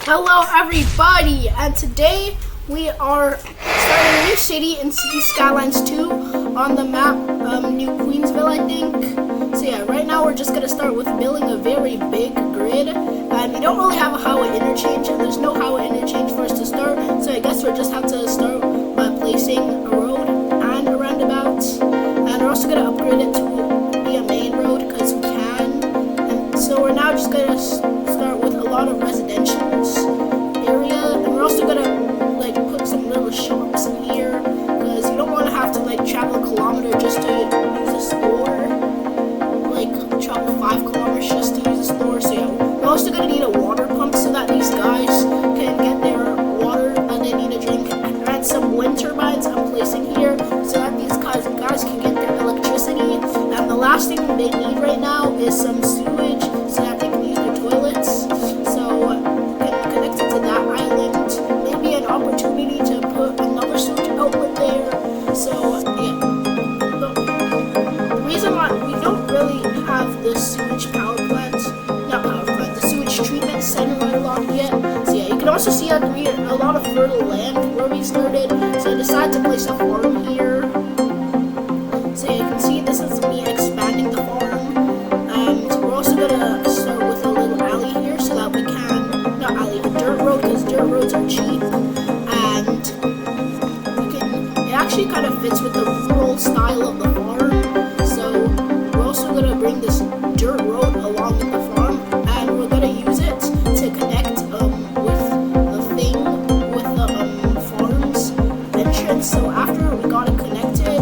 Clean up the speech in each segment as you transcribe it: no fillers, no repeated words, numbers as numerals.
Hello everybody, and today we are starting a new city in City Skylines 2 on the map, New Queensville, I think. So yeah, right now we're just going to start with building a very big grid, and we don't really have a highway interchange, and there's no highway interchange for us to start, so I guess we'll just have to start by placing a road and a roundabout, and we're also going to upgrade it to be a main road because we can, and so we're now just going to start with a lot of residential area, and we're also gonna put some little shops in here because you don't want to have to travel a kilometer just to use a store, travel 5 kilometers just to use a store. So yeah, we're also gonna need a water pump so that these guys can get their water that they need to drink, and add some wind turbines I'm placing here so that these guys can get their electricity. And the last thing they need right now is some sewage so that they can use their toilets. Opportunity to put another sewage outlet there. So yeah, the reason why we don't really have the sewage the sewage treatment center unlocked yet. So yeah, you can also see that we have a lot of fertile land where we started. So I decided to place a farm here. So yeah, you can see this is me expanding the farm, and we're also gonna start with a little alley here so that we can a dirt road, because dirt roads are cheap. It kind of fits with the rural style of the farm, so we're also going to bring this dirt road along with the farm, and we're going to use it to connect with the farm's entrance. So after we got it connected,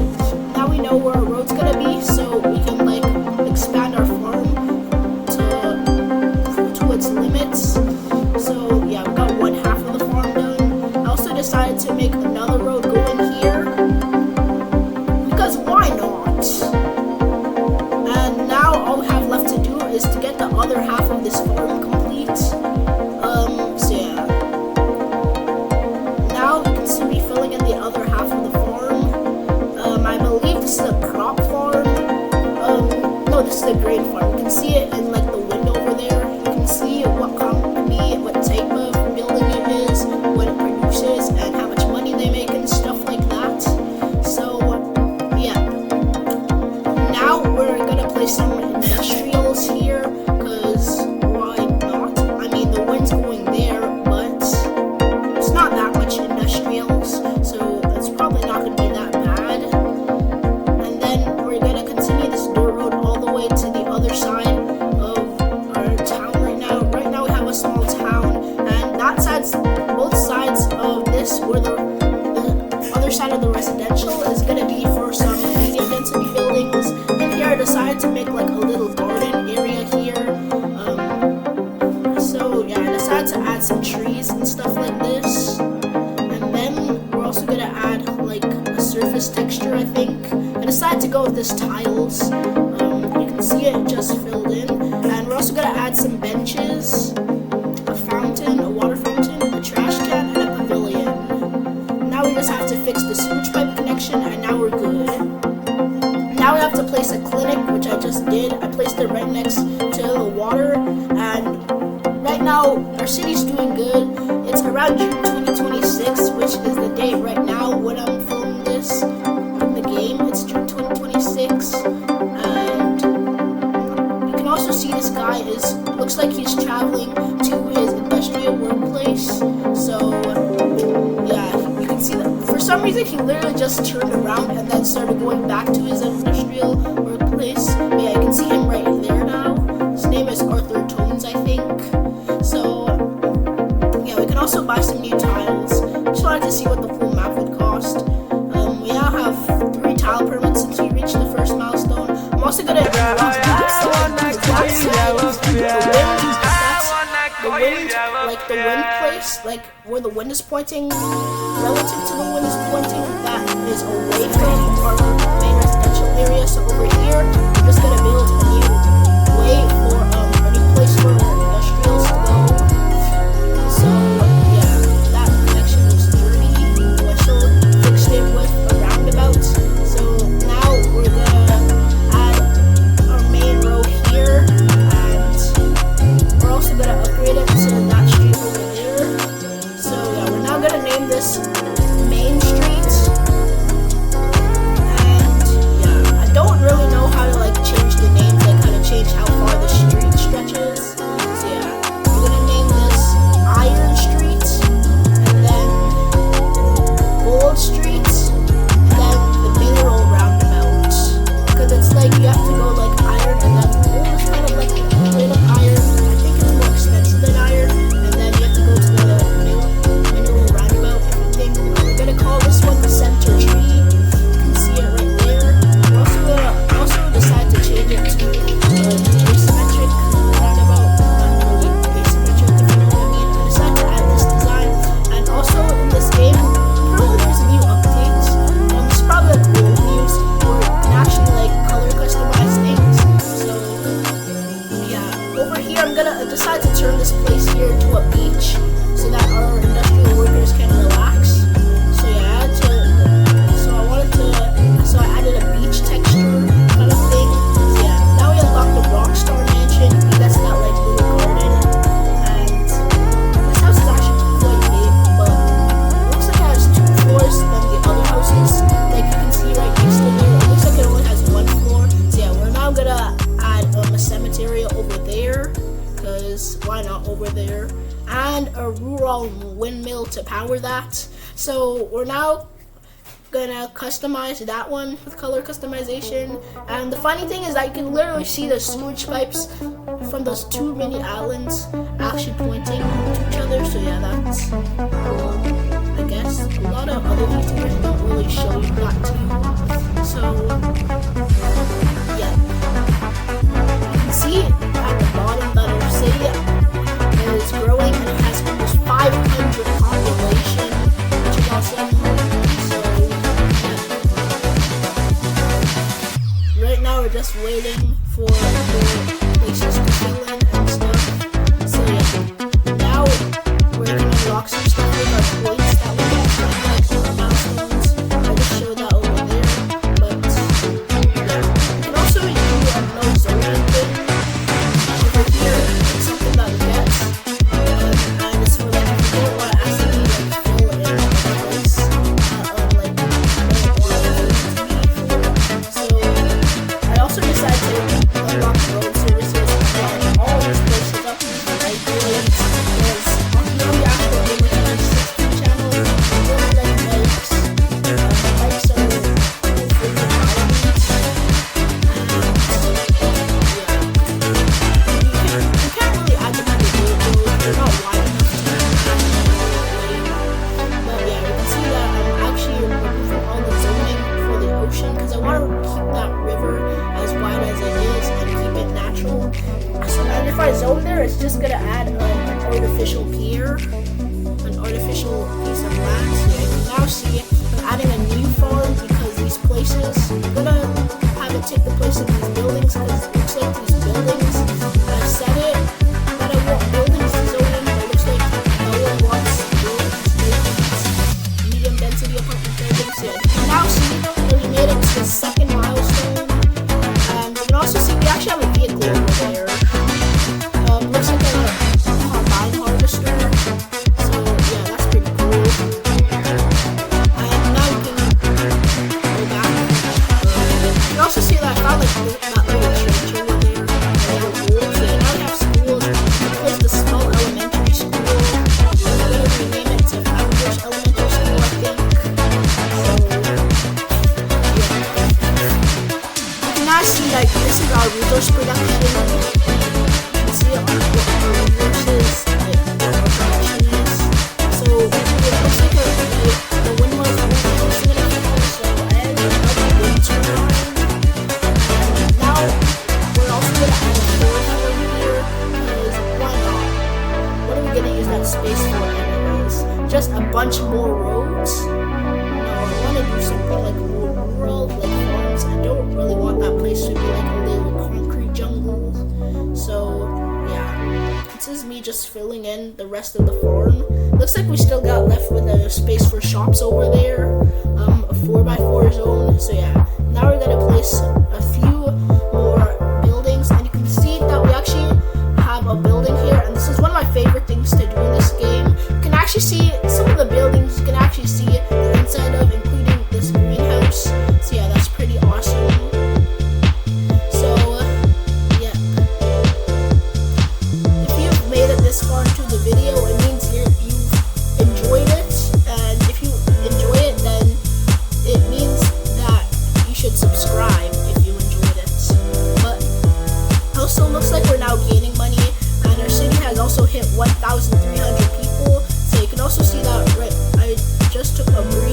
now we know where our road's going to be, so we can expand our farm to its limits. So yeah, we got one half of the farm done. I also decided to make another road going here, because why not? And now all we have left to do is to get the other half of this farm complete. So yeah, now we can still be filling in the other half of the farm. I believe this is a crop farm. No, this is a grain farm. You can see it in the window over there. You can see what company, what type of building it is, what it produces, and how much money they make and stuff like that. So we're gonna place some industrials here, because why not? I mean, the wind's going there, but it's not that much industrials, so it's probably not gonna be that bad. And then we're gonna continue this dirt road all the way to the other side of our town right now. Right now we have a small town, and both sides of this, where the other side of the residential is gonna be for some medium density buildings. I decided to make a little garden area here. So yeah, I decided to add some trees and stuff like this. And then we're also gonna add a surface texture, I think. I decided to go with this tiles. You can see it just filled in. And we're also gonna add some benches, a fountain, a water fountain, a trash can, and a pavilion. Now we just have to fix the sewage pipe connection, and now we're good. Now we have to place a clinic, which I just did. I placed it right next to the water, and right now our city's doing good. It's around June 2026, which is the date right now when I'm filming this in the game. It's June 2026, and you can also see this guy looks like he's traveling to his industrial workplace. So yeah, you can see that for some reason he literally just turned around and then started going back to his industrial workplace. But yeah, you can see him right there now. His name is Arthur Tones, I think. So yeah, we can also buy some new tiles. Just wanted to see what the full map would cost. We now have 3 tile permits since we reached the first milestone. I'm also gonna use the wind place, where the wind is pointing, relative to the wind is pointing, that is away from our main residential area. So over here, I'm just gonna build a new way for a new place for industrials to go. So yeah, that connection was dirty. I also fixed it with a roundabout. So now we're gonna add our main road here, and we're also gonna upgrade it to that street over there. and a rural windmill to power that. So we're now gonna customize that one with color customization. And the funny thing is that you can literally see the sewage pipes from those two mini islands actually pointing to each other. So yeah, that's cool, I guess. A lot of other YouTubers don't really show you that too. So yeah, you can see at the bottom that our city is growing and it has almost 500 population, which is awesome. Right now we're just waiting for the places to fill in and stuff. So yeah, now we're gonna unlock some stuff with our points that we get, like some milestones. I just showed that over there, but yeah. You can also do a no zoning thing over here. It's something that we get, and it's for like if you don't want to accidentally like fill in the place, like you don't want it to be. So I also decided to unlock road services and all these places up like roads, because on the actual Image 16 channel, really like bikes. Bikes are really good environments. You can't really add them at the road, they're not wide enough to add them. But yeah, you can see that I'm actually removing all the zoning for the ocean because I want to keep that river as wide as it is and keep it natural. So, and if I zone there, it's just gonna add an artificial pier, an artificial piece of land. So yeah, you can now see I'm adding a new farm because these places, I'm gonna have it take the place of these buildings because it looks like these buildings, I said it, that I want buildings zoning, but it looks like no one wants buildings, medium density apartment buildings. Yeah, you can now see that we made it to the second milestone. And you can also see we actually have a vehicle over there. Looks like a combine harvester. So yeah, that's pretty cool. And now we can go back. You can also see that I found like that little church over there. So yeah, now we have schools. We placed a small elementary school. We're gonna rename it to Founders Elementary School, I think. So yeah. Now see like this is our resource production. You can see our resources, like our production is. So it looks like the windmills are producing enough. So I added another wind turbine. And now we're also gonna add a fourth over here because why not? What are we gonna use that space for anyways? Just a bunch more roads? No, I wanna do something like more rural, like farms. I don't really want that place to be like a little concrete jungle. So yeah, this is me just filling in the rest of the farm. Looks like we still got left with a space for shops over there, a 4x4 zone. So yeah, now we're gonna place a few more buildings, and you can see that we actually have a building here, and this is one of my favorite things to do in this game. You can actually see some of the buildings, you can actually see the inside of, including this greenhouse. So yeah, that's pretty awesome. So yeah, if you've made it this far into the video, it means you've enjoyed it, and if you enjoy it, then it means that you should subscribe if you enjoyed it. But also looks like we're now gaining money, and our city has also hit 1,300 people. So you can also see that right, I just took a break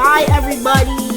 Bye, everybody.